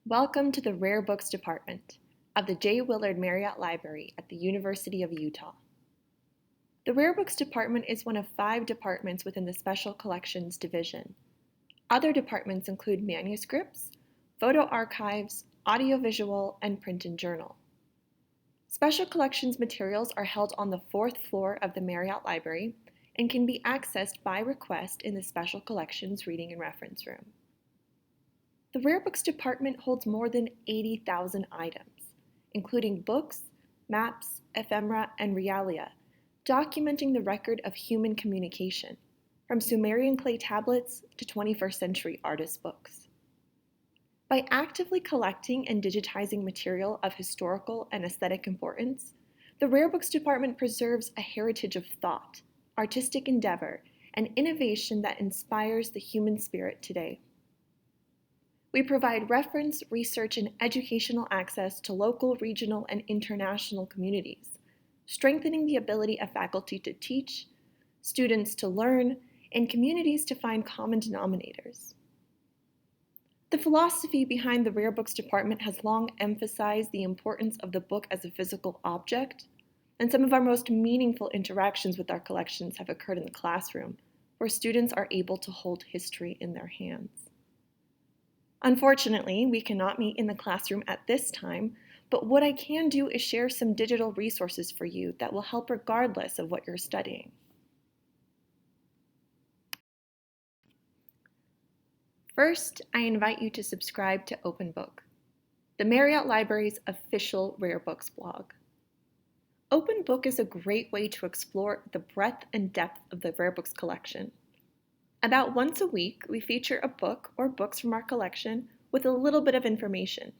Welcome to the Rare Books Department of the J. Willard Marriott Library at the University of Utah. The Rare Books Department is one of 5 departments within the Special Collections Division. Other departments include manuscripts, photo archives, audiovisual, and print and journal. Special Collections materials are held on the 4th floor of the Marriott Library and can be accessed by request in the Special Collections Reading and Reference Room. The Rare Books Department holds more than 80,000 items, including books, maps, ephemera, and realia, documenting the record of human communication, from Sumerian clay tablets to 21st century artist books. By actively collecting and digitizing material of historical and aesthetic importance, the Rare Books Department preserves a heritage of thought, artistic endeavor, and innovation that inspires the human spirit today. We provide reference, research, and educational access to local, regional, and international communities, strengthening the ability of faculty to teach, students to learn, and communities to find common denominators. The philosophy behind the Rare Books Department has long emphasized the importance of the book as a physical object, and some of our most meaningful interactions with our collections have occurred in the classroom, where students are able to hold history in their hands. Unfortunately, we cannot meet in the classroom at this time, but what I can do is share some digital resources for you that will help regardless of what you're studying. First, I invite you to subscribe to Open Book, the Marriott Library's official Rare Books blog. Open Book is a great way to explore the breadth and depth of the Rare Books collection. About once a week, we feature a book or books from our collection with a little bit of information.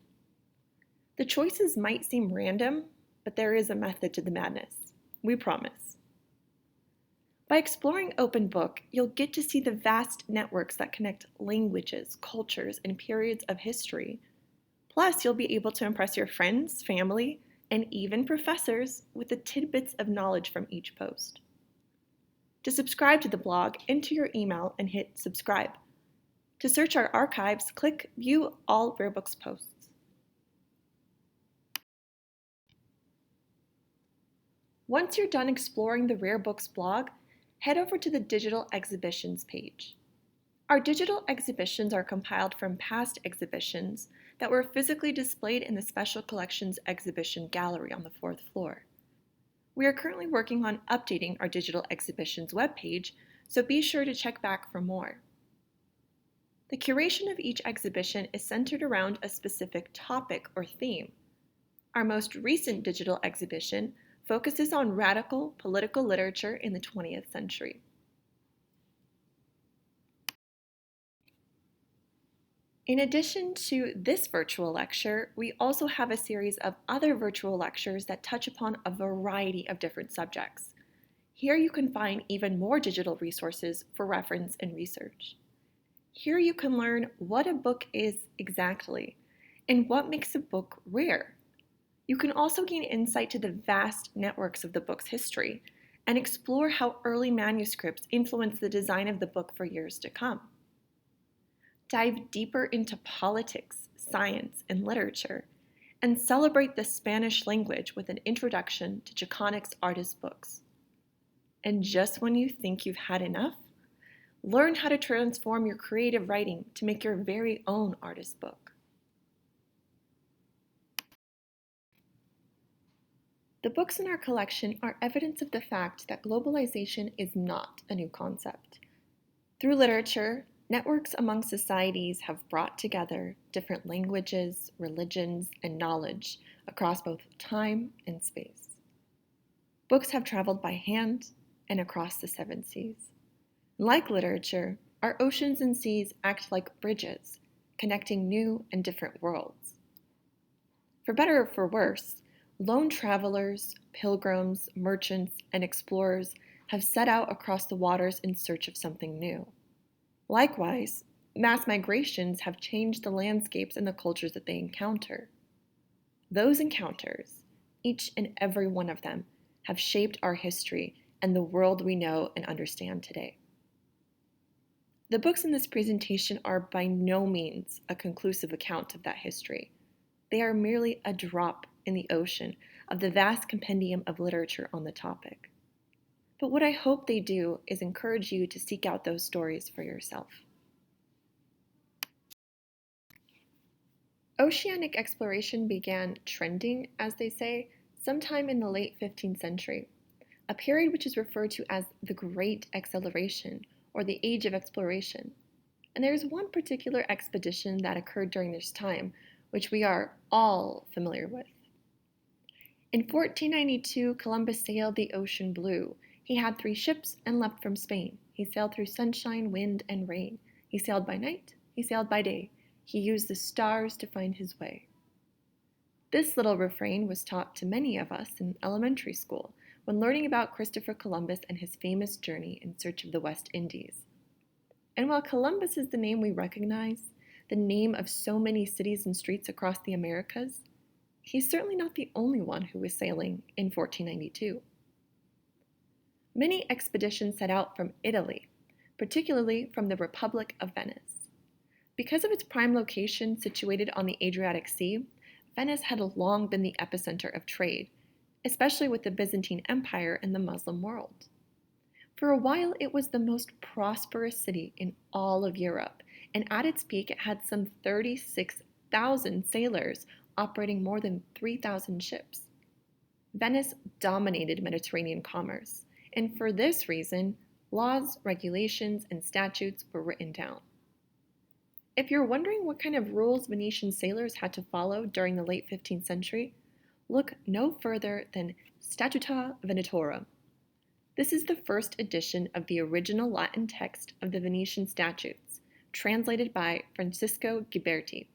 The choices might seem random, but there is a method to the madness. We promise. By exploring Open Book, you'll get to see the vast networks that connect languages, cultures, and periods of history. Plus, you'll be able to impress your friends, family, and even professors with the tidbits of knowledge from each post. To subscribe to the blog, enter your email and hit subscribe. To search our archives, click View All Rare Books Posts. Once you're done exploring the Rare Books blog, head over to the Digital Exhibitions page. Our digital exhibitions are compiled from past exhibitions that were physically displayed in the Special Collections Exhibition Gallery on the 4th floor. We are currently working on updating our digital exhibitions webpage, so be sure to check back for more. The curation of each exhibition is centered around a specific topic or theme. Our most recent digital exhibition focuses on radical political literature in the 20th century. In addition to this virtual lecture, we also have a series of other virtual lectures that touch upon a variety of different subjects. Here you can find even more digital resources for reference and research. Here you can learn what a book is exactly and what makes a book rare. You can also gain insight to the vast networks of the book's history and explore how early manuscripts influenced the design of the book for years to come. Dive deeper into politics, science, and literature, and celebrate the Spanish language with an introduction to Chicanx artist books. And just when you think you've had enough, learn how to transform your creative writing to make your very own artist book. The books in our collection are evidence of the fact that globalization is not a new concept. Through literature, networks among societies have brought together different languages, religions, and knowledge across both time and space. Books have traveled by hand and across the 7 seas. Like literature, our oceans and seas act like bridges, connecting new and different worlds. For better or for worse, lone travelers, pilgrims, merchants, and explorers have set out across the waters in search of something new. Likewise, mass migrations have changed the landscapes and the cultures that they encounter. Those encounters, each and every one of them, have shaped our history and the world we know and understand today. The books in this presentation are by no means a conclusive account of that history. They are merely a drop in the ocean of the vast compendium of literature on the topic. But what I hope they do is encourage you to seek out those stories for yourself. Oceanic exploration began trending, as they say, sometime in the late 15th century, a period which is referred to as the Great Acceleration, or the Age of Exploration. And there is one particular expedition that occurred during this time, which we are all familiar with. In 1492, Columbus sailed the ocean blue. He had 3 ships and left from Spain. He sailed through sunshine, wind, and rain. He sailed by night. He sailed by day. He used the stars to find his way. This little refrain was taught to many of us in elementary school when learning about Christopher Columbus and his famous journey in search of the West Indies. And while Columbus is the name we recognize, the name of so many cities and streets across the Americas, he's certainly not the only one who was sailing in 1492. Many expeditions set out from Italy, particularly from the Republic of Venice. Because of its prime location situated on the Adriatic Sea, Venice had long been the epicenter of trade, especially with the Byzantine Empire and the Muslim world. For a while, it was the most prosperous city in all of Europe, and at its peak, it had some 36,000 sailors operating more than 3,000 ships. Venice dominated Mediterranean commerce, and for this reason, laws, regulations, and statutes were written down. If you're wondering what kind of rules Venetian sailors had to follow during the late 15th century, look no further than Statuta Venetorum. This is the first edition of the original Latin text of the Venetian statutes, translated by Francisco Ghiberti.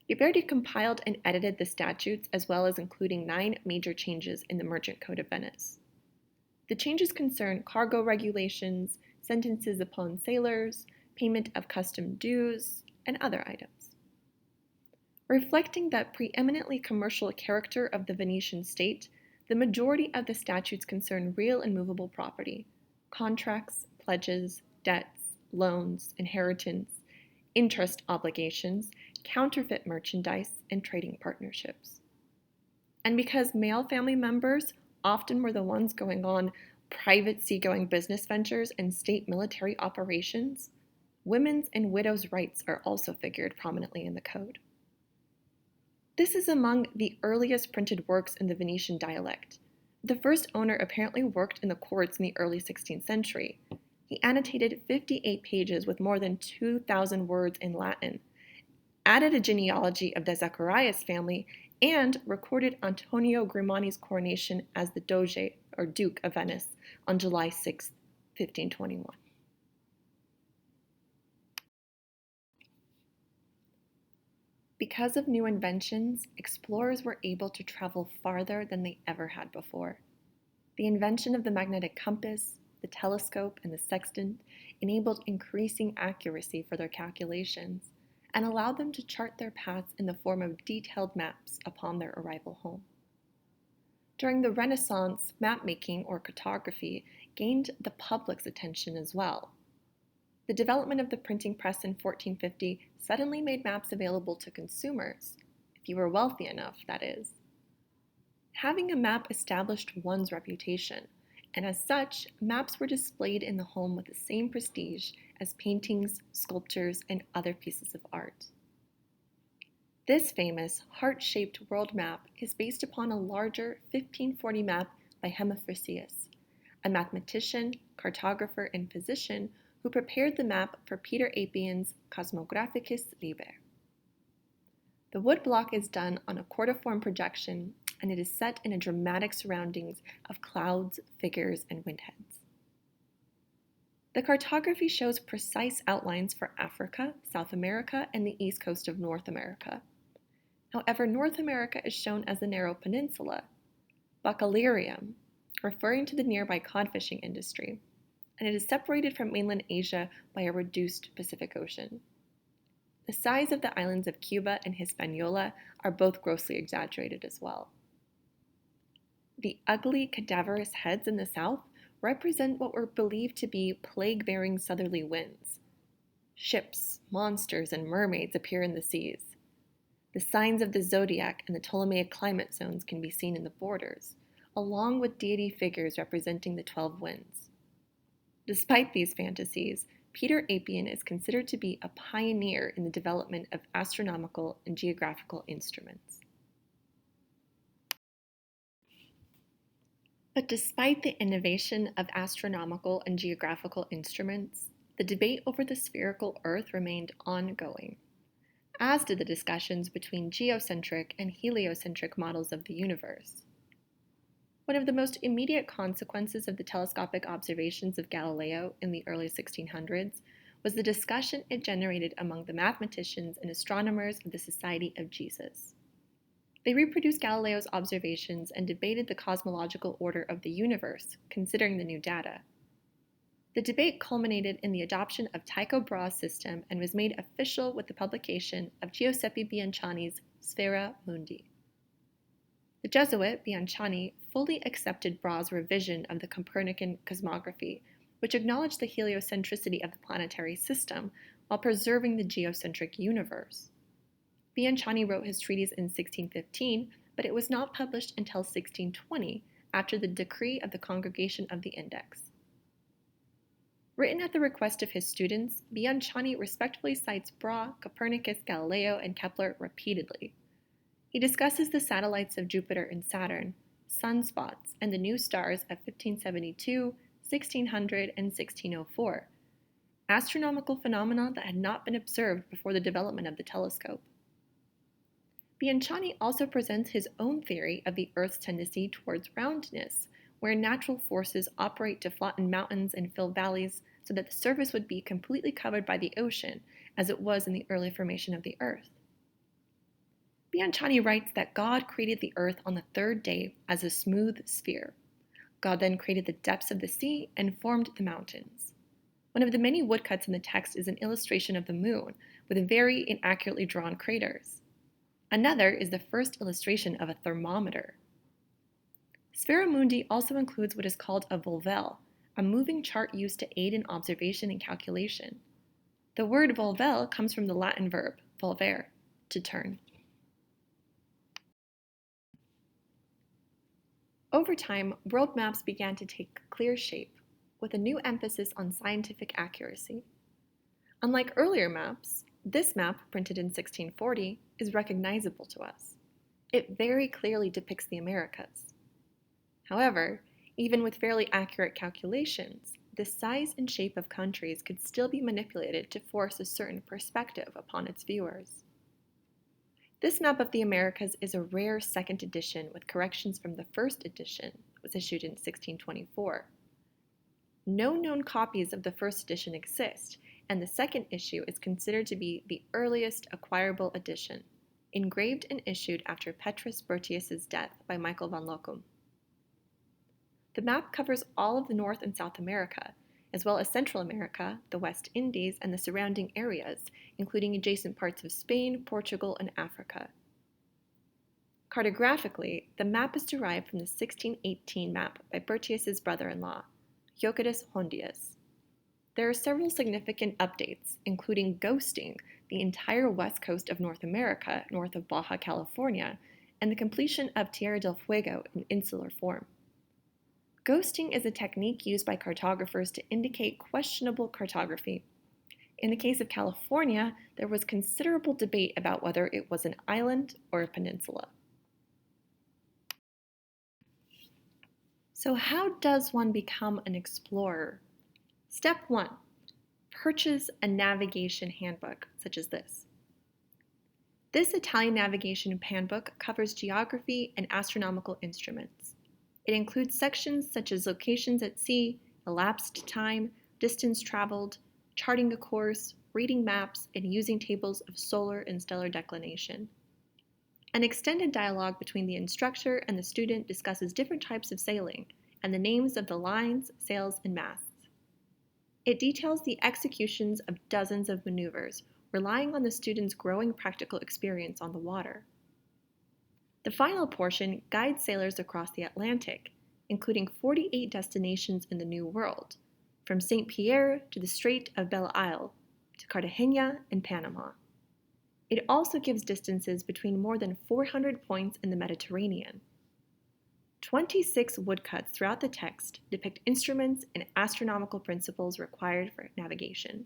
Ghiberti compiled and edited the statutes as well as including 9 major changes in the Merchant Code of Venice. The changes concern cargo regulations, sentences upon sailors, payment of custom dues, and other items. Reflecting the preeminently commercial character of the Venetian state, the majority of the statutes concern real and movable property, contracts, pledges, debts, loans, inheritance, interest obligations, counterfeit merchandise, and trading partnerships. And because male family members often were the ones going on private seagoing business ventures and state military operations, women's and widows' rights are also figured prominently in the code. This is among the earliest printed works in the Venetian dialect. The first owner apparently worked in the courts in the early 16th century. He annotated 58 pages with more than 2,000 words in Latin, added a genealogy of the Zacharias family, and recorded Antonio Grimani's coronation as the Doge, or Duke of Venice, on July 6, 1521. Because of new inventions, explorers were able to travel farther than they ever had before. The invention of the magnetic compass, the telescope, and the sextant enabled increasing accuracy for their calculations and allowed them to chart their paths in the form of detailed maps upon their arrival home. During the Renaissance, map-making or cartography gained the public's attention as well. The development of the printing press in 1450 suddenly made maps available to consumers, if you were wealthy enough, that is. Having a map established one's reputation, and as such, maps were displayed in the home with the same prestige as paintings, sculptures, and other pieces of art. This famous heart-shaped world map is based upon a larger 1540 map by Hemiphrasius, a mathematician, cartographer, and physician who prepared the map for Peter Apian's Cosmographicus Liber. The wood block is done on a quartiform projection, and it is set in a dramatic surroundings of clouds, figures, and windheads. The cartography shows precise outlines for Africa, South America, and the east coast of North America. However, North America is shown as the narrow peninsula, Buckalerium, referring to the nearby cod fishing industry, and it is separated from mainland Asia by a reduced Pacific Ocean. The size of the islands of Cuba and Hispaniola are both grossly exaggerated as well. The ugly, cadaverous heads in the south represent what were believed to be plague-bearing southerly winds, Ships, monsters, and mermaids appear in the seas. The signs of the zodiac and the Ptolemaic climate zones can be seen in the borders, along with deity figures representing the 12 winds. Despite these fantasies, Peter Apian is considered to be a pioneer in the development of astronomical and geographical instruments. But despite the innovation of astronomical and geographical instruments, the debate over the spherical Earth remained ongoing, as did the discussions between geocentric and heliocentric models of the universe. One of the most immediate consequences of the telescopic observations of Galileo in the early 1600s was the discussion it generated among the mathematicians and astronomers of the Society of Jesus. They reproduced Galileo's observations and debated the cosmological order of the universe, considering the new data. The debate culminated in the adoption of Tycho Brahe's system and was made official with the publication of Giuseppe Bianciani's Sphera Mundi. The Jesuit Bianciani fully accepted Brahe's revision of the Copernican cosmography, which acknowledged the heliocentricity of the planetary system while preserving the geocentric universe. Bianciani wrote his treatise in 1615, but it was not published until 1620, after the decree of the Congregation of the Index. Written at the request of his students, Bianciani respectfully cites Brahe, Copernicus, Galileo, and Kepler repeatedly. He discusses the satellites of Jupiter and Saturn, sunspots, and the new stars of 1572, 1600, and 1604, astronomical phenomena that had not been observed before the development of the telescope. Bianciani also presents his own theory of the Earth's tendency towards roundness, where natural forces operate to flatten mountains and fill valleys so that the surface would be completely covered by the ocean, as it was in the early formation of the Earth. Bianciani writes that God created the Earth on the third day as a smooth sphere. God then created the depths of the sea and formed the mountains. One of the many woodcuts in the text is an illustration of the moon, with very inaccurately drawn craters. Another is the first illustration of a thermometer. Sphera Mundi also includes what is called a volvelle, a moving chart used to aid in observation and calculation. The word volvelle comes from the Latin verb volvere, to turn. Over time, world maps began to take clear shape, with a new emphasis on scientific accuracy. Unlike earlier maps, this map, printed in 1640, is recognizable to us. It very clearly depicts the Americas. However, even with fairly accurate calculations, the size and shape of countries could still be manipulated to force a certain perspective upon its viewers. This map of the Americas is a rare second edition with corrections from the first edition, that was issued in 1624. No known copies of the first edition exist, and the second issue is considered to be the earliest acquirable edition, engraved and issued after Petrus Bertius's death by Michael van Lochem. The map covers all of the North and South America, as well as Central America, the West Indies, and the surrounding areas, including adjacent parts of Spain, Portugal, and Africa. Cartographically, the map is derived from the 1618 map by Bertius's brother-in-law, Jochidus Hondius. There are several significant updates, including ghosting the entire west coast of North America north of Baja California, and the completion of Tierra del Fuego in insular form. Ghosting is a technique used by cartographers to indicate questionable cartography. In the case of California, there was considerable debate about whether it was an island or a peninsula. So how does one become an explorer? Step 1. Purchase a navigation handbook, such as this. This Italian navigation handbook covers geography and astronomical instruments. It includes sections such as locations at sea, elapsed time, distance traveled, charting a course, reading maps, and using tables of solar and stellar declination. An extended dialogue between the instructor and the student discusses different types of sailing and the names of the lines, sails, and masts. It details the executions of dozens of maneuvers, relying on the student's growing practical experience on the water. The final portion guides sailors across the Atlantic, including 48 destinations in the New World, from St. Pierre to the Strait of Belle Isle, to Cartagena and Panama. It also gives distances between more than 400 points in the Mediterranean. 26 woodcuts throughout the text depict instruments and astronomical principles required for navigation.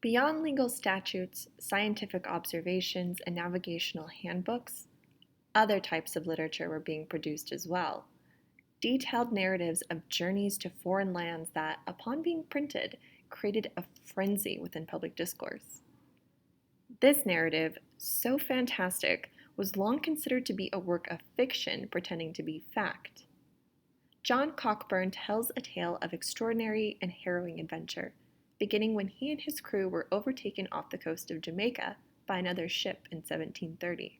Beyond legal statutes, scientific observations, and navigational handbooks, other types of literature were being produced as well. Detailed narratives of journeys to foreign lands that, upon being printed, created a frenzy within public discourse. This narrative, so fantastic, was long considered to be a work of fiction pretending to be fact. John Cockburn tells a tale of extraordinary and harrowing adventure, beginning when he and his crew were overtaken off the coast of Jamaica by another ship in 1730.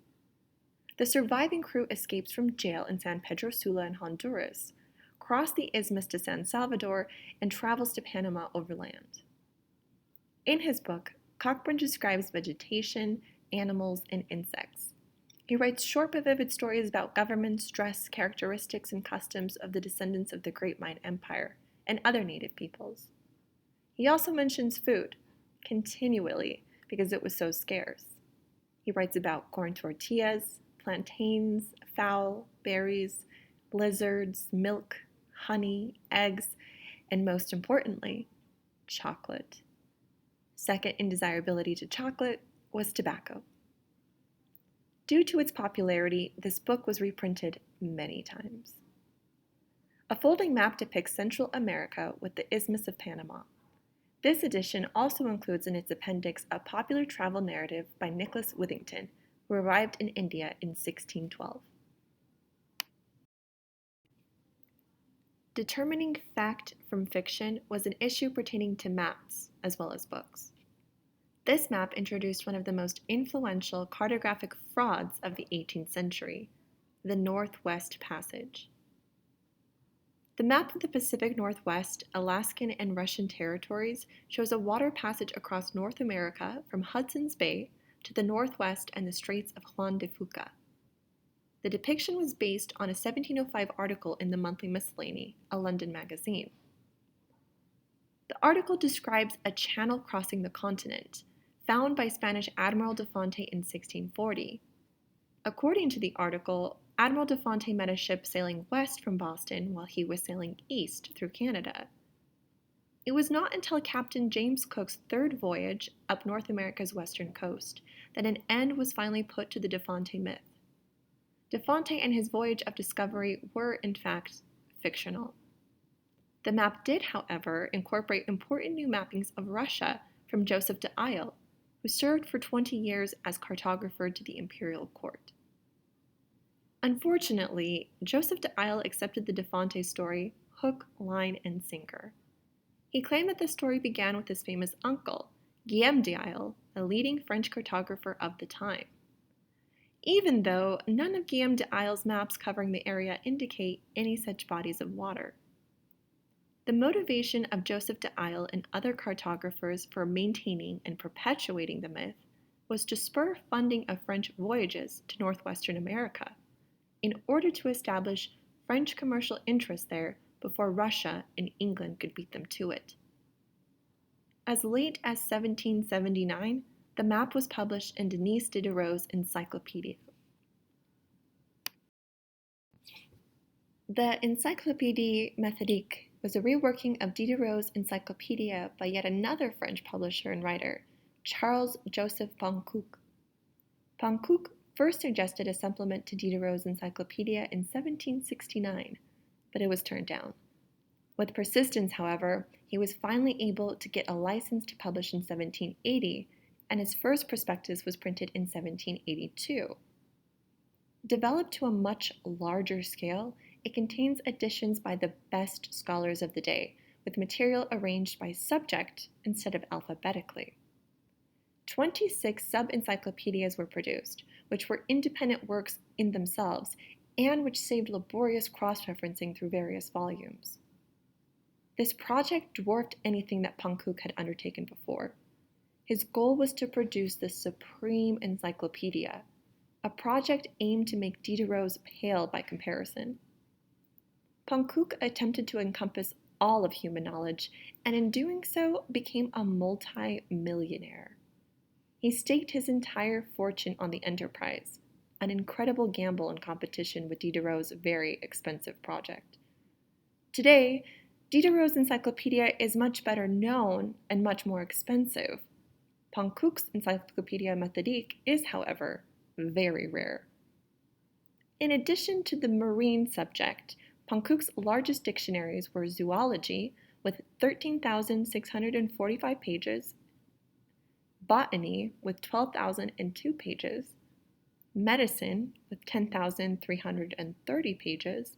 The surviving crew escapes from jail in San Pedro Sula in Honduras, crosses the isthmus to San Salvador, and travels to Panama overland. In his book, Cockburn describes vegetation, animals, and insects. He writes short but vivid stories about governments, dress, characteristics, and customs of the descendants of the Great Mine Empire and other native peoples. He also mentions food, continually, because it was so scarce. He writes about corn tortillas, plantains, fowl, berries, lizards, milk, honey, eggs, and most importantly, chocolate. Second in desirability to chocolate was tobacco. Due to its popularity, this book was reprinted many times. A folding map depicts Central America with the Isthmus of Panama. This edition also includes in its appendix a popular travel narrative by Nicholas Withington, who arrived in India in 1612. Determining fact from fiction was an issue pertaining to maps as well as books. This map introduced one of the most influential cartographic frauds of the 18th century, the Northwest Passage. The map of the Pacific Northwest, Alaskan, and Russian territories shows a water passage across North America from Hudson's Bay to the northwest and the Straits of Juan de Fuca. The depiction was based on a 1705 article in the Monthly Miscellany, a London magazine. The article describes a channel crossing the continent, found by Spanish Admiral de Fonte in 1640. According to the article, Admiral de Fonte met a ship sailing west from Boston while he was sailing east through Canada. It was not until Captain James Cook's third voyage up North America's western coast that an end was finally put to the de Fonte myth. De Fonte and his voyage of discovery were, in fact, fictional. The map did, however, incorporate important new mappings of Russia from Joseph de Isle, who served for 20 years as cartographer to the imperial court. Unfortunately, Joseph de Isle accepted the de Fonte story hook, line, and sinker. He claimed that the story began with his famous uncle, Guillaume de Isle, a leading French cartographer of the time. Even though none of Guillaume de Isle's maps covering the area indicate any such bodies of water. The motivation of Joseph de Isle and other cartographers for maintaining and perpetuating the myth was to spur funding of French voyages to northwestern America, in order to establish French commercial interests there before Russia and England could beat them to it. As late as 1779, the map was published in Denis Diderot's Encyclopédie. The Encyclopédie Méthodique was a reworking of Diderot's Encyclopedia by yet another French publisher and writer, Charles-Joseph Panckouke. Panckouke first suggested a supplement to Diderot's encyclopedia in 1769, but it was turned down. With persistence, however, he was finally able to get a license to publish in 1780, and his first prospectus was printed in 1782. Developed to a much larger scale, it contains additions by the best scholars of the day, with material arranged by subject instead of alphabetically. 26 sub-encyclopedias were produced, which were independent works in themselves, and which saved laborious cross-referencing through various volumes. This project dwarfed anything that Panckouke had undertaken before. His goal was to produce the supreme encyclopedia, a project aimed to make Diderot's pale by comparison. Panckouke attempted to encompass all of human knowledge, and in doing so became a multi-millionaire. He staked his entire fortune on the enterprise, an incredible gamble in competition with Diderot's very expensive project. Today, Diderot's encyclopedia is much better known and much more expensive. Panckouc's Encyclopédia Méthodique is, however, very rare. In addition to the marine subject, Panckouc's largest dictionaries were zoology, with 13,645 pages, botany, with 12,002 pages, medicine, with 10,330 pages,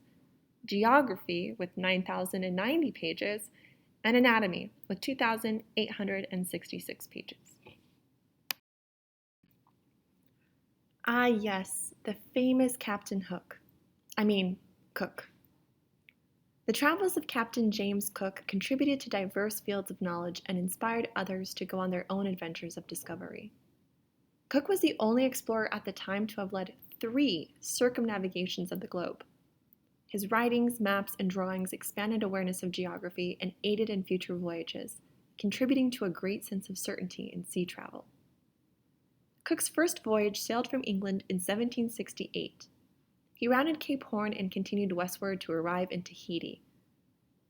geography, with 9,090 pages, and anatomy, with 2,866 pages. Ah, yes, the famous Captain Cook. The travels of Captain James Cook contributed to diverse fields of knowledge and inspired others to go on their own adventures of discovery. Cook was the only explorer at the time to have led 3 circumnavigations of the globe. His writings, maps, and drawings expanded awareness of geography and aided in future voyages, contributing to a great sense of certainty in sea travel. Cook's first voyage sailed from England in 1768. He rounded Cape Horn and continued westward to arrive in Tahiti.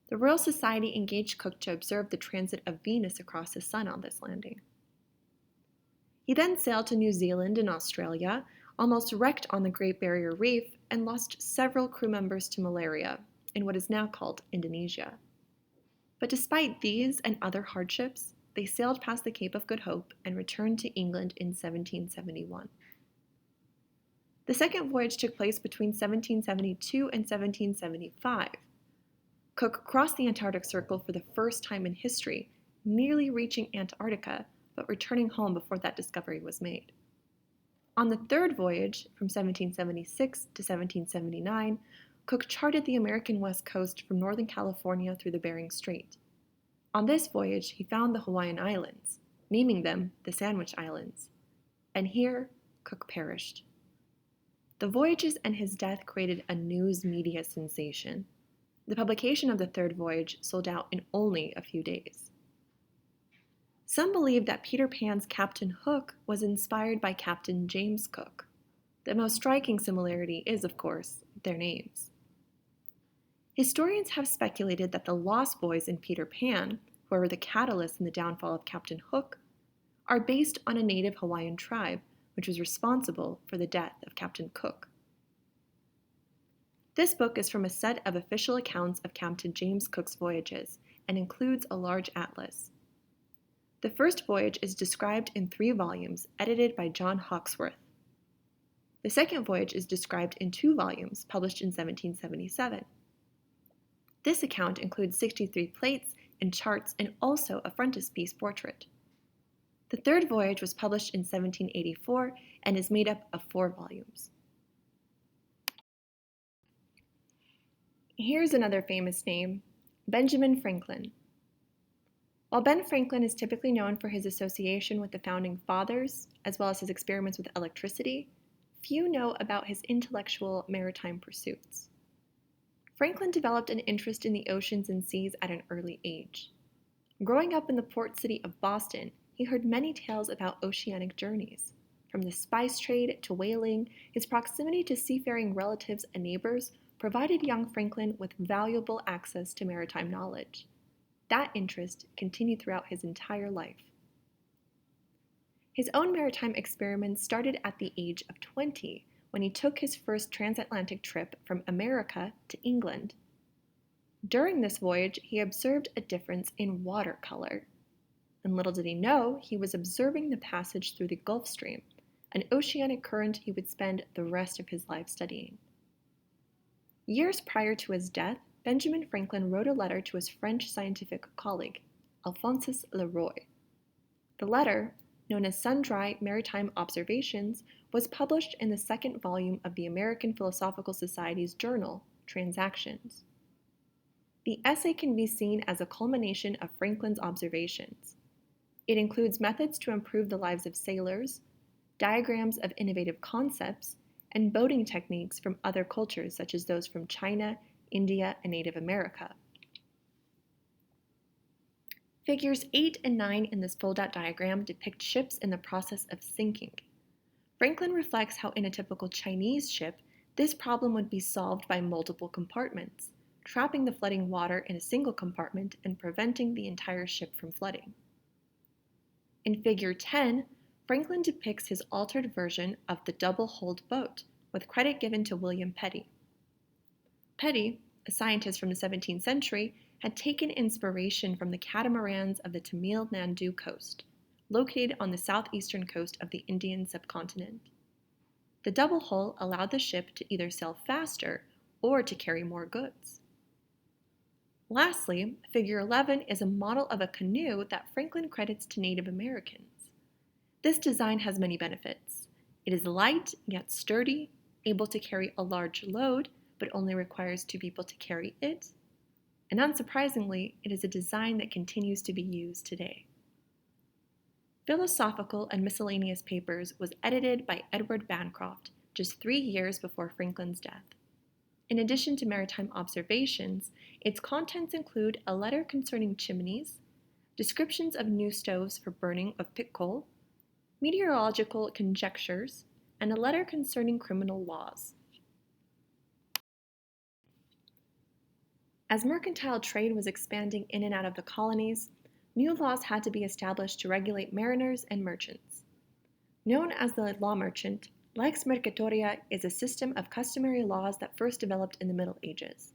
The Royal Society engaged Cook to observe the transit of Venus across the sun on this landing. He then sailed to New Zealand and Australia, almost wrecked on the Great Barrier Reef, and lost several crew members to malaria in what is now called Indonesia. But despite these and other hardships, they sailed past the Cape of Good Hope and returned to England in 1771. The second voyage took place between 1772 and 1775. Cook crossed the Antarctic Circle for the first time in history, nearly reaching Antarctica, but returning home before that discovery was made. On the third voyage, from 1776 to 1779, Cook charted the American West Coast from Northern California through the Bering Strait. On this voyage, he found the Hawaiian Islands, naming them the Sandwich Islands. And here, Cook perished. The voyages and his death created a news media sensation. The publication of the third voyage sold out in only a few days. Some believe that Peter Pan's Captain Hook was inspired by Captain James Cook. The most striking similarity is, of course, their names. Historians have speculated that the Lost Boys in Peter Pan, who were the catalyst in the downfall of Captain Hook, are based on a native Hawaiian tribe which was responsible for the death of Captain Cook. This book is from a set of official accounts of Captain James Cook's voyages and includes a large atlas. The first voyage is described in 3 volumes, edited by John Hawksworth. The second voyage is described in 2 volumes, published in 1777. This account includes 63 plates and charts and also a frontispiece portrait. The third voyage was published in 1784 and is made up of 4 volumes. Here's another famous name, Benjamin Franklin. While Ben Franklin is typically known for his association with the Founding Fathers, as well as his experiments with electricity, few know about his intellectual maritime pursuits. Franklin developed an interest in the oceans and seas at an early age. Growing up in the port city of Boston, he heard many tales about oceanic journeys. From the spice trade to whaling, his proximity to seafaring relatives and neighbors provided young Franklin with valuable access to maritime knowledge. That interest continued throughout his entire life. His own maritime experiments started at the age of 20 when he took his first transatlantic trip from America to England. During this voyage, he observed a difference in water color. And little did he know, he was observing the passage through the Gulf Stream, an oceanic current he would spend the rest of his life studying. Years prior to his death, Benjamin Franklin wrote a letter to his French scientific colleague, Alphonse Leroy. The letter, known as Sundry Maritime Observations, was published in the second volume of the American Philosophical Society's journal, Transactions. The essay can be seen as a culmination of Franklin's observations. It includes methods to improve the lives of sailors, diagrams of innovative concepts, and boating techniques from other cultures such as those from China, India, and Native America. Figures 8 and 9 in this fold-out diagram depict ships in the process of sinking. Franklin reflects how in a typical Chinese ship, this problem would be solved by multiple compartments, trapping the flooding water in a single compartment and preventing the entire ship from flooding. In Figure 10, Franklin depicts his altered version of the double-hulled boat, with credit given to William Petty. Petty, a scientist from the 17th century, had taken inspiration from the catamarans of the Tamil Nadu coast, located on the southeastern coast of the Indian subcontinent. The double hull allowed the ship to either sail faster or to carry more goods. Lastly, Figure 11 is a model of a canoe that Franklin credits to Native Americans. This design has many benefits. It is light yet sturdy, able to carry a large load, but only requires 2 people to carry it. And unsurprisingly, it is a design that continues to be used today. Philosophical and Miscellaneous Papers was edited by Edward Bancroft just 3 years before Franklin's death. In addition to maritime observations, its contents include a letter concerning chimneys, descriptions of new stoves for burning of pit coal, meteorological conjectures, and a letter concerning criminal laws. As mercantile trade was expanding in and out of the colonies, new laws had to be established to regulate mariners and merchants. Known as the law merchant, lex mercatoria is a system of customary laws that first developed in the Middle Ages.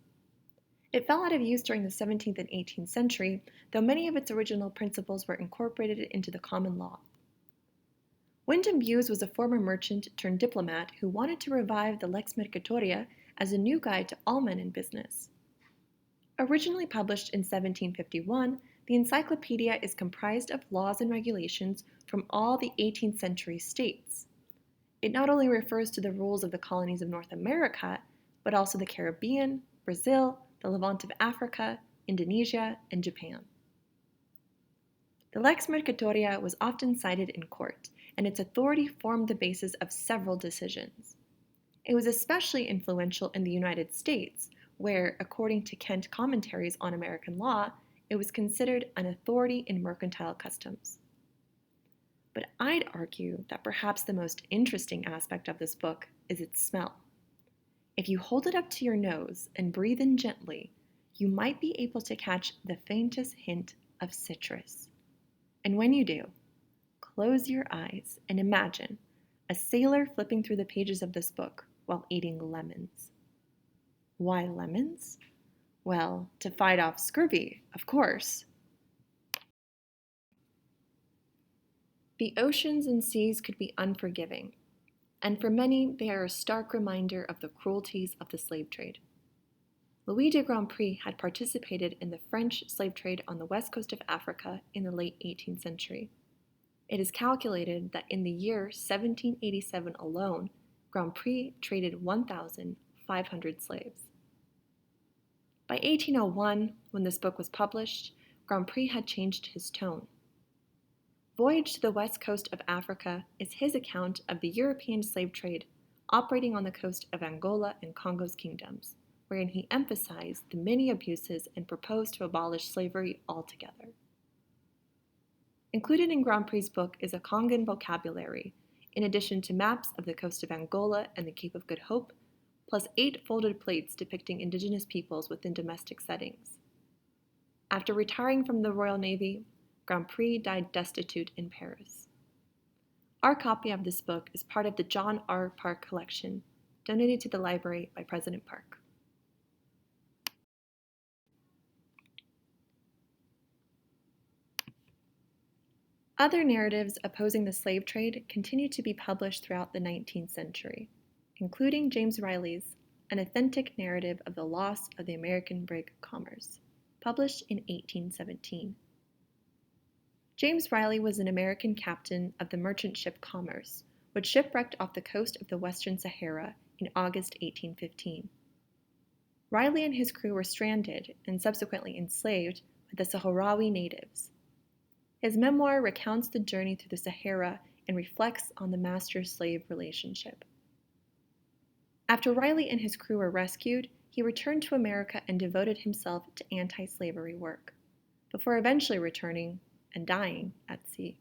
It fell out of use during the 17th and 18th century, though many of its original principles were incorporated into the common law. Wyndham Hughes was a former merchant turned diplomat who wanted to revive the lex mercatoria as a new guide to all men in business. Originally published in 1751, the encyclopedia is comprised of laws and regulations from all the 18th century states. It not only refers to the rules of the colonies of North America, but also the Caribbean, Brazil, the Levant of Africa, Indonesia, and Japan. The lex mercatoria was often cited in court, and its authority formed the basis of several decisions. It was especially influential in the United States, where, according to Kent Commentaries on American Law, it was considered an authority in mercantile customs. But I'd argue that perhaps the most interesting aspect of this book is its smell. If you hold it up to your nose and breathe in gently, you might be able to catch the faintest hint of citrus. And when you do, close your eyes and imagine a sailor flipping through the pages of this book while eating lemons. Why lemons? Well, to fight off scurvy, of course. The oceans and seas could be unforgiving, and for many, they are a stark reminder of the cruelties of the slave trade. Louis de Grandpré had participated in the French slave trade on the west coast of Africa in the late 18th century. It is calculated that in the year 1787 alone, Grandpré traded 1,500 slaves. By 1801, when this book was published, Grandpré had changed his tone. Voyage to the west coast of Africa is his account of the European slave trade operating on the coast of Angola and Congo's kingdoms, wherein he emphasized the many abuses and proposed to abolish slavery altogether. Included in Grandpré's book is a Congan vocabulary, in addition to maps of the coast of Angola and the Cape of Good Hope, plus 8 folded plates depicting indigenous peoples within domestic settings. After retiring from the Royal Navy, Grandpré died destitute in Paris. Our copy of this book is part of the John R. Park collection, donated to the library by President Park. Other narratives opposing the slave trade continued to be published throughout the 19th century, including James Riley's An Authentic Narrative of the Loss of the American Brig Commerce, published in 1817. James Riley was an American captain of the merchant ship Commerce, which shipwrecked off the coast of the Western Sahara in August 1815. Riley and his crew were stranded and subsequently enslaved by the Sahrawi natives. His memoir recounts the journey through the Sahara and reflects on the master-slave relationship. After Riley and his crew were rescued, he returned to America and devoted himself to anti-slavery work. before eventually returning and dying at sea.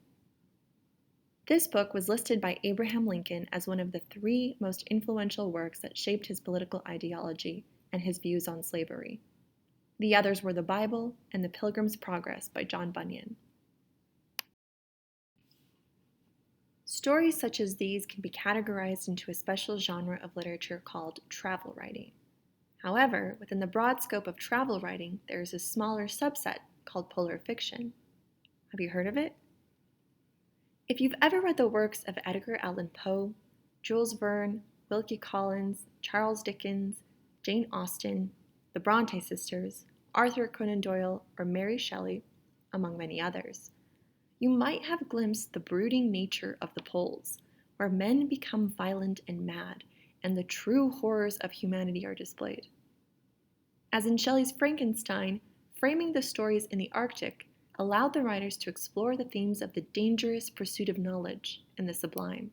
This book was listed by Abraham Lincoln as one of the 3 most influential works that shaped his political ideology and his views on slavery. The others were the Bible and The Pilgrim's Progress by John Bunyan. Stories such as these can be categorized into a special genre of literature called travel writing. However, within the broad scope of travel writing, there is a smaller subset called polar fiction. Have you heard of it? If you've ever read the works of Edgar Allan Poe, Jules Verne, Wilkie Collins, Charles Dickens, Jane Austen, the Bronte sisters, Arthur Conan Doyle, or Mary Shelley, among many others, you might have glimpsed the brooding nature of the poles, where men become violent and mad, and the true horrors of humanity are displayed. As in Shelley's Frankenstein, framing the stories in the Arctic allowed the writers to explore the themes of the dangerous pursuit of knowledge and the sublime.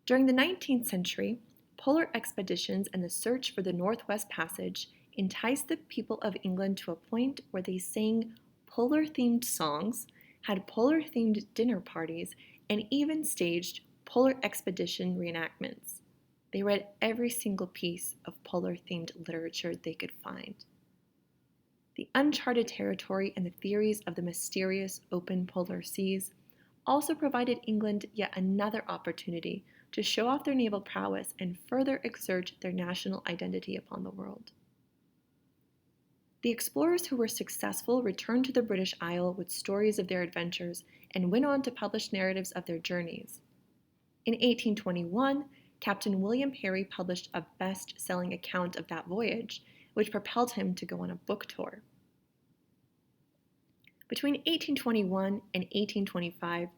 During the 19th century, polar expeditions and the search for the Northwest Passage enticed the people of England to a point where they sang polar-themed songs, had polar-themed dinner parties, and even staged polar expedition reenactments. They read every single piece of polar-themed literature they could find. The uncharted territory and the theories of the mysterious open polar seas also provided England yet another opportunity to show off their naval prowess and further exert their national identity upon the world. The explorers who were successful returned to the British Isle with stories of their adventures and went on to publish narratives of their journeys. In 1821, Captain William Parry published a best-selling account of that voyage, which propelled him to go on a book tour. Between 1821 and 1825,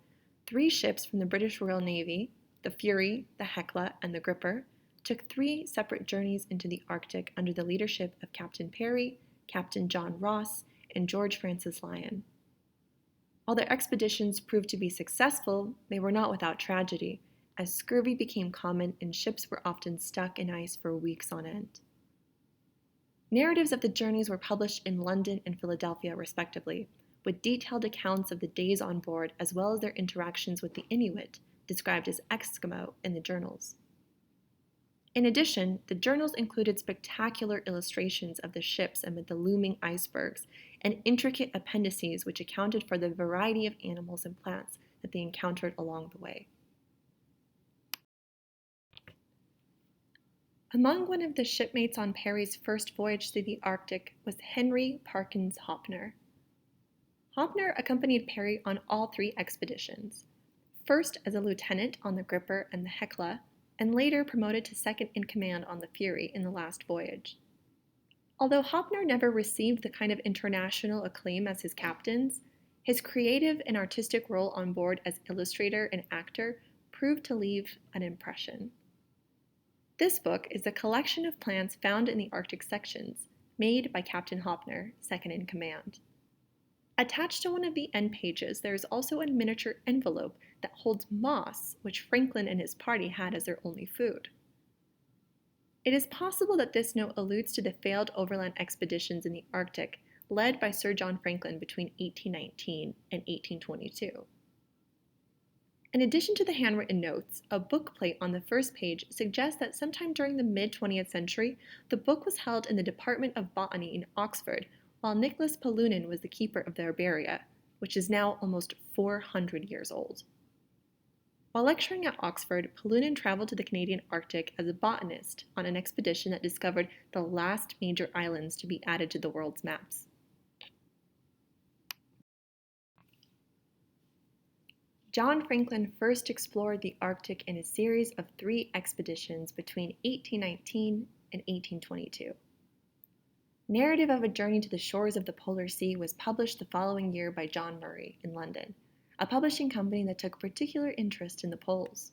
3 ships from the British Royal Navy, the Fury, the Hecla, and the Gripper, took 3 separate journeys into the Arctic under the leadership of Captain Parry, Captain John Ross, and George Francis Lyon. While their expeditions proved to be successful, they were not without tragedy, as scurvy became common and ships were often stuck in ice for weeks on end. Narratives of the journeys were published in London and Philadelphia, respectively, with detailed accounts of the days on board as well as their interactions with the Inuit, described as Eskimo, in the journals. In addition, the journals included spectacular illustrations of the ships amid the looming icebergs and intricate appendices which accounted for the variety of animals and plants that they encountered along the way. Among one of the shipmates on Parry's first voyage through the Arctic was Henry Parkins Hoppner. Hoppner accompanied Parry on all 3 expeditions, first as a lieutenant on the Gripper and the Hecla, and later promoted to second in command on the Fury in the last voyage. Although Hoppner never received the kind of international acclaim as his captains, his creative and artistic role on board as illustrator and actor proved to leave an impression. This book is a collection of plans found in the Arctic sections, made by Captain Hoppner, second in command. Attached to one of the end pages, there is also a miniature envelope that holds moss, which Franklin and his party had as their only food. It is possible that this note alludes to the failed overland expeditions in the Arctic led by Sir John Franklin between 1819 and 1822. In addition to the handwritten notes, a bookplate on the first page suggests that sometime during the mid-20th century, the book was held in the Department of Botany in Oxford, while Nicholas Polunin was the keeper of the herbaria, which is now almost 400 years old. While lecturing at Oxford, Polunin traveled to the Canadian Arctic as a botanist on an expedition that discovered the last major islands to be added to the world's maps. John Franklin first explored the Arctic in a series of 3 expeditions between 1819 and 1822. Narrative of a Journey to the Shores of the Polar Sea was published the following year by John Murray in London, a publishing company that took particular interest in the poles.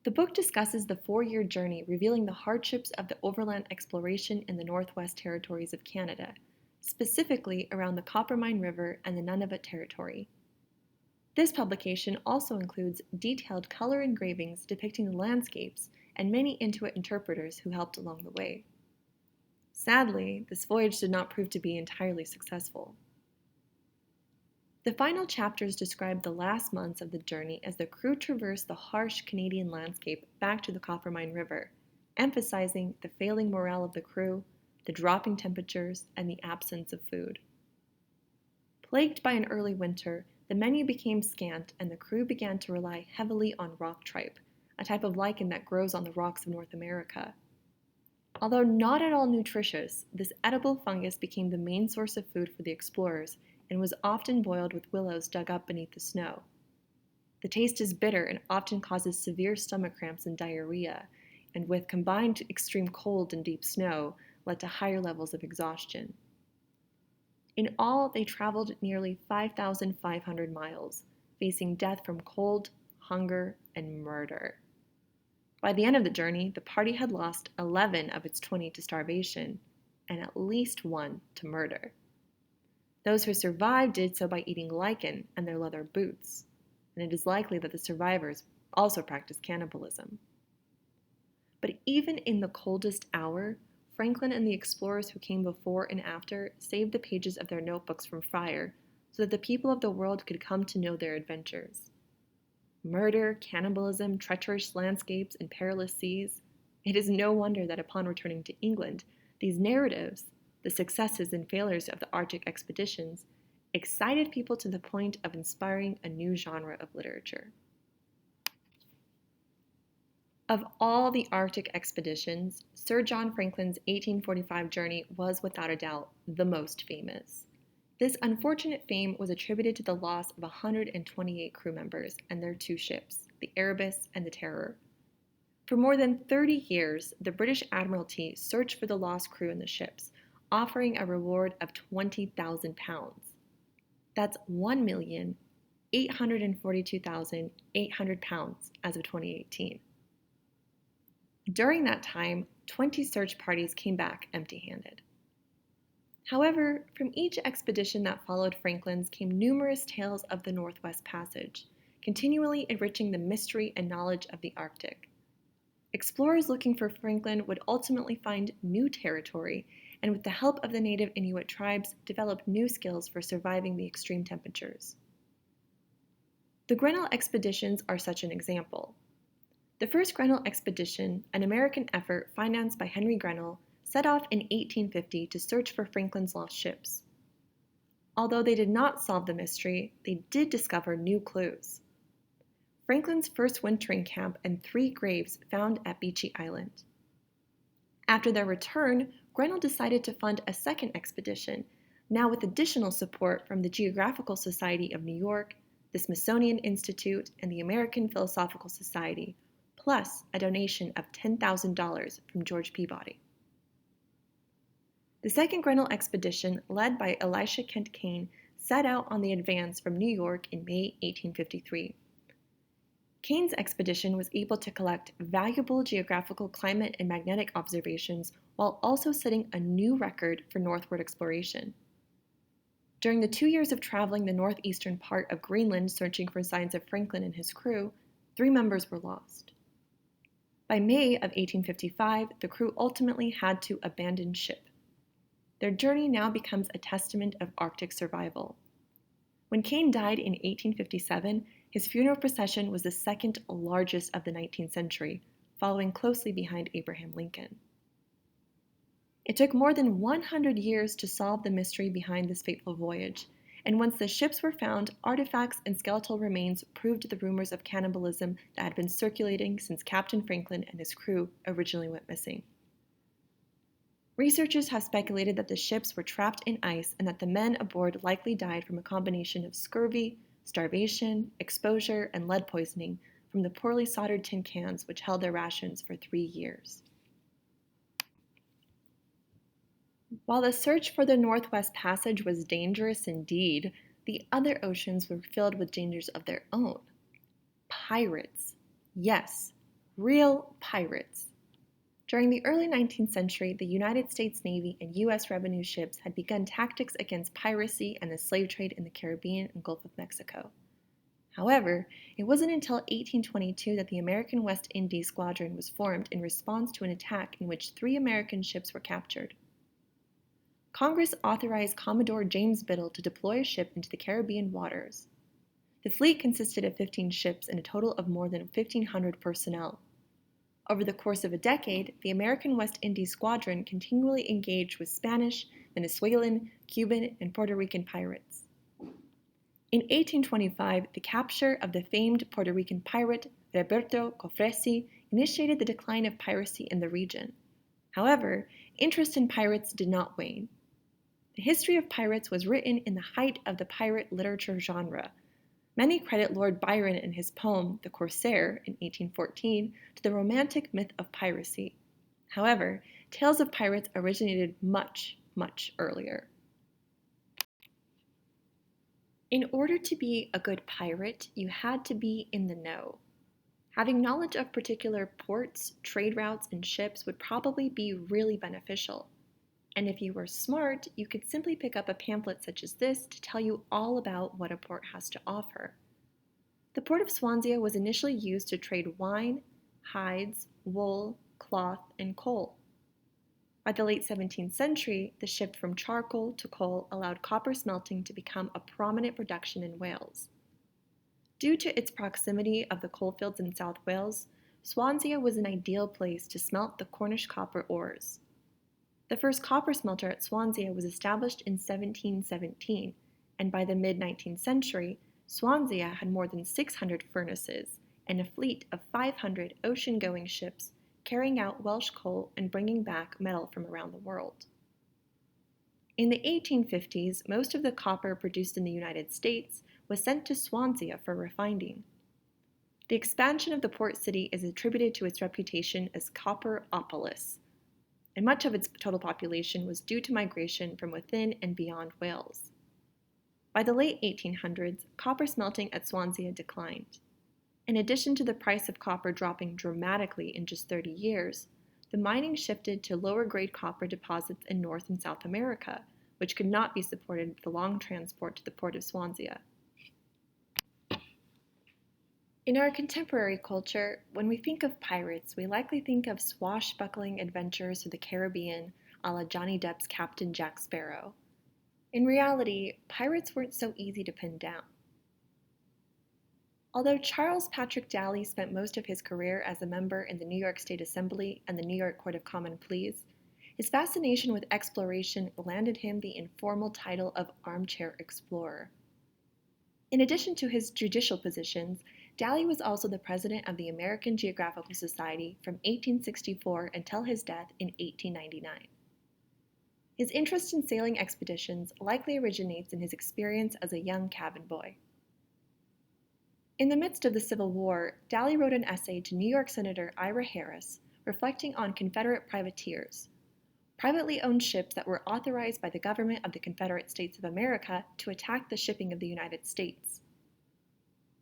The book discusses the 4-year journey, revealing the hardships of the overland exploration in the Northwest Territories of Canada, specifically around the Coppermine River and the Nunavut Territory. This publication also includes detailed color engravings depicting the landscapes and many Inuit interpreters who helped along the way. Sadly, this voyage did not prove to be entirely successful. The final chapters describe the last months of the journey as the crew traversed the harsh Canadian landscape back to the Coppermine River, emphasizing the failing morale of the crew, the dropping temperatures, and the absence of food. Plagued by an early winter, the menu became scant and the crew began to rely heavily on rock tripe, a type of lichen that grows on the rocks of North America. Although not at all nutritious, this edible fungus became the main source of food for the explorers and was often boiled with willows dug up beneath the snow. The taste is bitter and often causes severe stomach cramps and diarrhea, and with combined extreme cold and deep snow, led to higher levels of exhaustion. In all, they traveled nearly 5,500 miles, facing death from cold, hunger, and murder. By the end of the journey, the party had lost 11 of its 20 to starvation, and at least 1 to murder. Those who survived did so by eating lichen and their leather boots, and it is likely that the survivors also practiced cannibalism. But even in the coldest hour, Franklin and the explorers who came before and after saved the pages of their notebooks from fire so that the people of the world could come to know their adventures. Murder, cannibalism, treacherous landscapes, and perilous seas, it is no wonder that upon returning to England, these narratives, the successes and failures of the Arctic expeditions, excited people to the point of inspiring a new genre of literature. Of all the Arctic expeditions, Sir John Franklin's 1845 journey was without a doubt the most famous. This unfortunate fame was attributed to the loss of 128 crew members and their 2 ships, the Erebus and the Terror. For more than 30 years, the British Admiralty searched for the lost crew and the ships, offering a reward of £20,000. That's £1,842,800 as of 2018. During that time, 20 search parties came back empty-handed. However, from each expedition that followed Franklin's came numerous tales of the Northwest Passage, continually enriching the mystery and knowledge of the Arctic. Explorers looking for Franklin would ultimately find new territory, and with the help of the native Inuit tribes, develop new skills for surviving the extreme temperatures. The Grinnell expeditions are such an example. The first Grinnell expedition, an American effort financed by Henry Grinnell, set off in 1850 to search for Franklin's lost ships. Although they did not solve the mystery, they did discover new clues. Franklin's first wintering camp and 3 graves found at Beechey Island. After their return, Grinnell decided to fund a second expedition, now with additional support from the Geographical Society of New York, the Smithsonian Institute, and the American Philosophical Society, plus a donation of $10,000 from George Peabody. The second Grinnell expedition, led by Elisha Kent Kane, set out on the advance from New York in May 1853. Kane's expedition was able to collect valuable geographical climate and magnetic observations while also setting a new record for northward exploration. During the 2 years of traveling the northeastern part of Greenland searching for signs of Franklin and his crew, 3 members were lost. By May of 1855, the crew ultimately had to abandon ship. Their journey now becomes a testament of Arctic survival. When Kane died in 1857, his funeral procession was the second largest of the 19th century, following closely behind Abraham Lincoln. It took more than 100 years to solve the mystery behind this fateful voyage, and once the ships were found, artifacts and skeletal remains proved the rumors of cannibalism that had been circulating since Captain Franklin and his crew originally went missing. Researchers have speculated that the ships were trapped in ice and that the men aboard likely died from a combination of scurvy, starvation, exposure, and lead poisoning from the poorly soldered tin cans which held their rations for 3 years. While the search for the Northwest Passage was dangerous indeed, the other oceans were filled with dangers of their own. Pirates. Yes, real pirates. During the early 19th century, the United States Navy and U.S. revenue ships had begun tactics against piracy and the slave trade in the Caribbean and Gulf of Mexico. However, it wasn't until 1822 that the American West Indies Squadron was formed in response to an attack in which 3 American ships were captured. Congress authorized Commodore James Biddle to deploy a ship into the Caribbean waters. The fleet consisted of 15 ships and a total of more than 1,500 personnel. Over the course of a decade, the American West Indies Squadron continually engaged with Spanish, Venezuelan, Cuban, and Puerto Rican pirates. In 1825, the capture of the famed Puerto Rican pirate Roberto Cofresi initiated the decline of piracy in the region. However, interest in pirates did not wane. The history of pirates was written in the height of the pirate literature genre. Many credit Lord Byron in his poem, The Corsair, in 1814, to the romantic myth of piracy. However, tales of pirates originated much, much earlier. In order to be a good pirate, you had to be in the know. Having knowledge of particular ports, trade routes, and ships would probably be really beneficial. And if you were smart, you could simply pick up a pamphlet such as this to tell you all about what a port has to offer. The port of Swansea was initially used to trade wine, hides, wool, cloth, and coal. By the late 17th century, the shift from charcoal to coal allowed copper smelting to become a prominent production in Wales. Due to its proximity of the coalfields in South Wales, Swansea was an ideal place to smelt the Cornish copper ores. The first copper smelter at Swansea was established in 1717, and by the mid-19th century, Swansea had more than 600 furnaces and a fleet of 500 ocean-going ships carrying out Welsh coal and bringing back metal from around the world. In the 1850s, most of the copper produced in the United States was sent to Swansea for refining. The expansion of the port city is attributed to its reputation as Copperopolis, and much of its total population was due to migration from within and beyond Wales. By the late 1800s, copper smelting at Swansea declined. In addition to the price of copper dropping dramatically in just 30 years, the mining shifted to lower-grade copper deposits in North and South America, which could not be supported with the long transport to the port of Swansea. In our contemporary culture, when we think of pirates, we likely think of swashbuckling adventures through the Caribbean a la Johnny Depp's Captain Jack Sparrow. In reality, pirates weren't so easy to pin down. Although Charles Patrick Daly spent most of his career as a member in the New York State Assembly and the New York Court of Common Pleas, his fascination with exploration landed him the informal title of armchair explorer. In addition to his judicial positions, Daly was also the president of the American Geographical Society from 1864 until his death in 1899. His interest in sailing expeditions likely originates in his experience as a young cabin boy. In the midst of the Civil War, Daly wrote an essay to New York Senator Ira Harris reflecting on Confederate privateers, privately owned ships that were authorized by the government of the Confederate States of America to attack the shipping of the United States.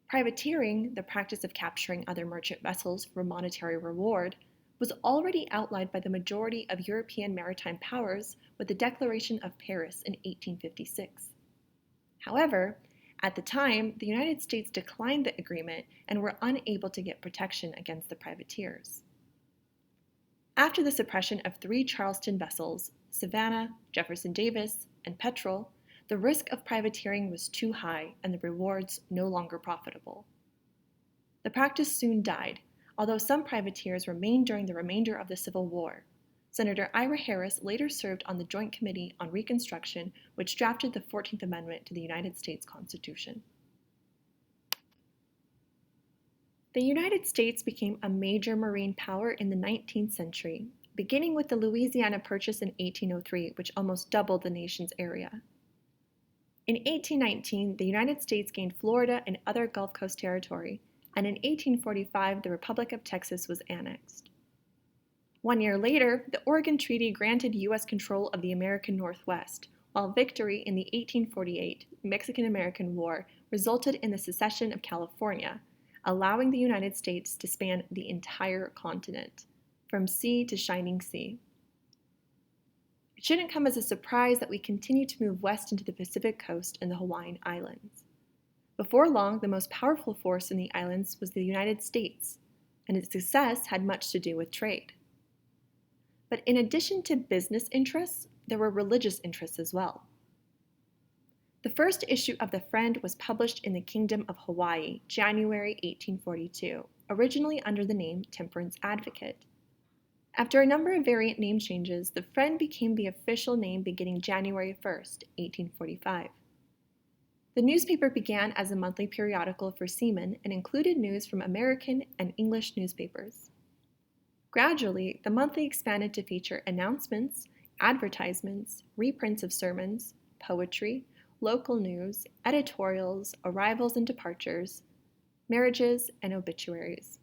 Privateering, the practice of capturing other merchant vessels for a monetary reward, was already outlined by the majority of European maritime powers with the Declaration of Paris in 1856. However, at the time, the United States declined the agreement and were unable to get protection against the privateers. After the suppression of 3 Charleston vessels, Savannah, Jefferson Davis, and Petrel, the risk of privateering was too high and the rewards no longer profitable. The practice soon died, although some privateers remained during the remainder of the Civil War. Senator Ira Harris later served on the Joint Committee on Reconstruction, which drafted the 14th Amendment to the United States Constitution. The United States became a major marine power in the 19th century, beginning with the Louisiana Purchase in 1803, which almost doubled the nation's area. In 1819, the United States gained Florida and other Gulf Coast territory, and in 1845, the Republic of Texas was annexed. 1 year later, the Oregon Treaty granted U.S. control of the American Northwest, while victory in the 1848 Mexican-American War resulted in the secession of California, allowing the United States to span the entire continent, from sea to shining sea. It shouldn't come as a surprise that we continue to move west into the Pacific coast and the Hawaiian Islands. Before long, the most powerful force in the islands was the United States, and its success had much to do with trade. But in addition to business interests, there were religious interests as well. The first issue of the Friend was published in the Kingdom of Hawaii, January 1842, originally under the name Temperance Advocate. After a number of variant name changes, the Friend became the official name beginning January 1st, 1845. The newspaper began as a monthly periodical for seamen and included news from American and English newspapers. Gradually, the monthly expanded to feature announcements, advertisements, reprints of sermons, poetry, local news, editorials, arrivals and departures, marriages, and obituaries.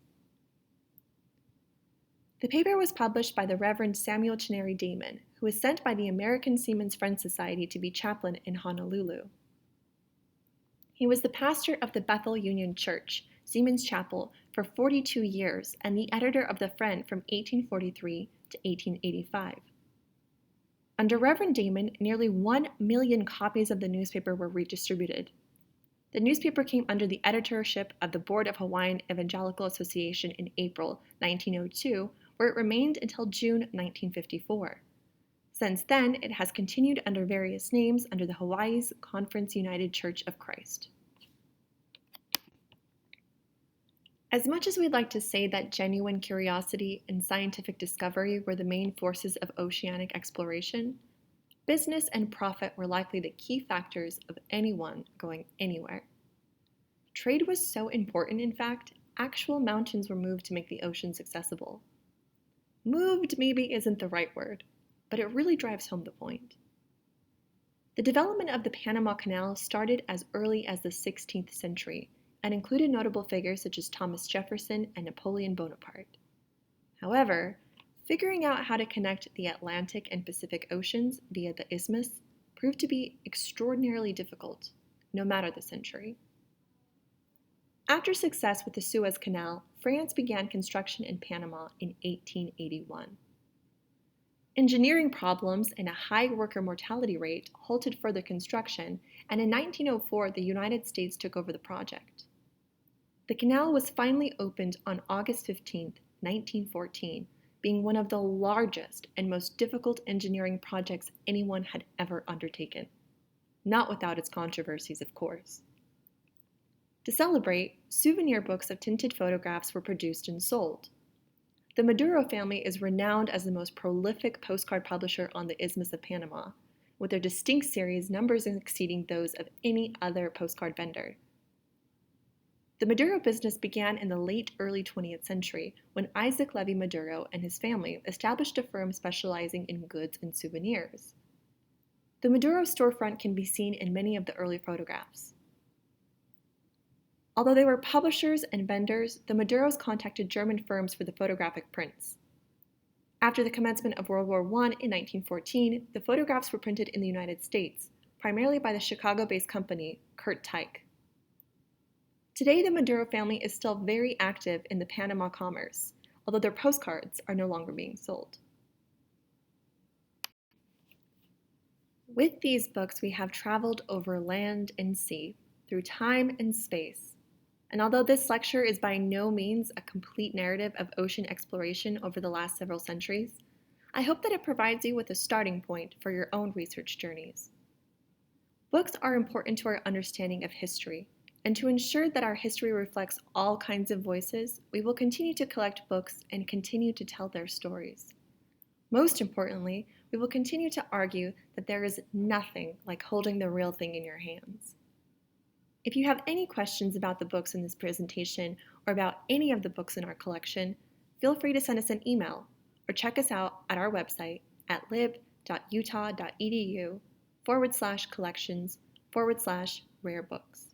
The paper was published by the Reverend Samuel Chinnery Damon, who was sent by the American Seamen's Friends Society to be chaplain in Honolulu. He was the pastor of the Bethel Union Church, Seamen's Chapel, for 42 years and the editor of the Friend from 1843 to 1885. Under Reverend Damon, nearly 1 million copies of the newspaper were redistributed. The newspaper came under the editorship of the Board of Hawaiian Evangelical Association in April 1902, where it remained until June 1954. Since then, it has continued under various names under the Hawaii's Conference United Church of Christ. As much as we'd like to say that genuine curiosity and scientific discovery were the main forces of oceanic exploration, business and profit were likely the key factors of anyone going anywhere. Trade was so important, in fact, actual mountains were moved to make the oceans accessible. Moved maybe isn't the right word, but it really drives home the point. The development of the Panama Canal started as early as the 16th century, and included notable figures such as Thomas Jefferson and Napoleon Bonaparte. However, figuring out how to connect the Atlantic and Pacific Oceans via the isthmus proved to be extraordinarily difficult, no matter the century. After success with the Suez Canal, France began construction in Panama in 1881. Engineering problems and a high worker mortality rate halted further construction, and in 1904 the United States took over the project. The canal was finally opened on August 15, 1914, being one of the largest and most difficult engineering projects anyone had ever undertaken. Not without its controversies, of course. To celebrate, souvenir books of tinted photographs were produced and sold. The Maduro family is renowned as the most prolific postcard publisher on the Isthmus of Panama, with their distinct series numbers exceeding those of any other postcard vendor. The Maduro business began in the late early 20th century when Isaac Levy Maduro and his family established a firm specializing in goods and souvenirs. The Maduro storefront can be seen in many of the early photographs. Although they were publishers and vendors, the Maduros contacted German firms for the photographic prints. After the commencement of World War I in 1914, the photographs were printed in the United States, primarily by the Chicago-based company Kurt Teich. Today, the Maduro family is still very active in the Panama commerce, although their postcards are no longer being sold. With these books, we have traveled over land and sea, through time and space. And although this lecture is by no means a complete narrative of ocean exploration over the last several centuries, I hope that it provides you with a starting point for your own research journeys. Books are important to our understanding of history, and to ensure that our history reflects all kinds of voices, we will continue to collect books and continue to tell their stories. Most importantly, we will continue to argue that there is nothing like holding the real thing in your hands. If you have any questions about the books in this presentation or about any of the books in our collection, feel free to send us an email or check us out at our website at lib.utah.edu/collections/rare books.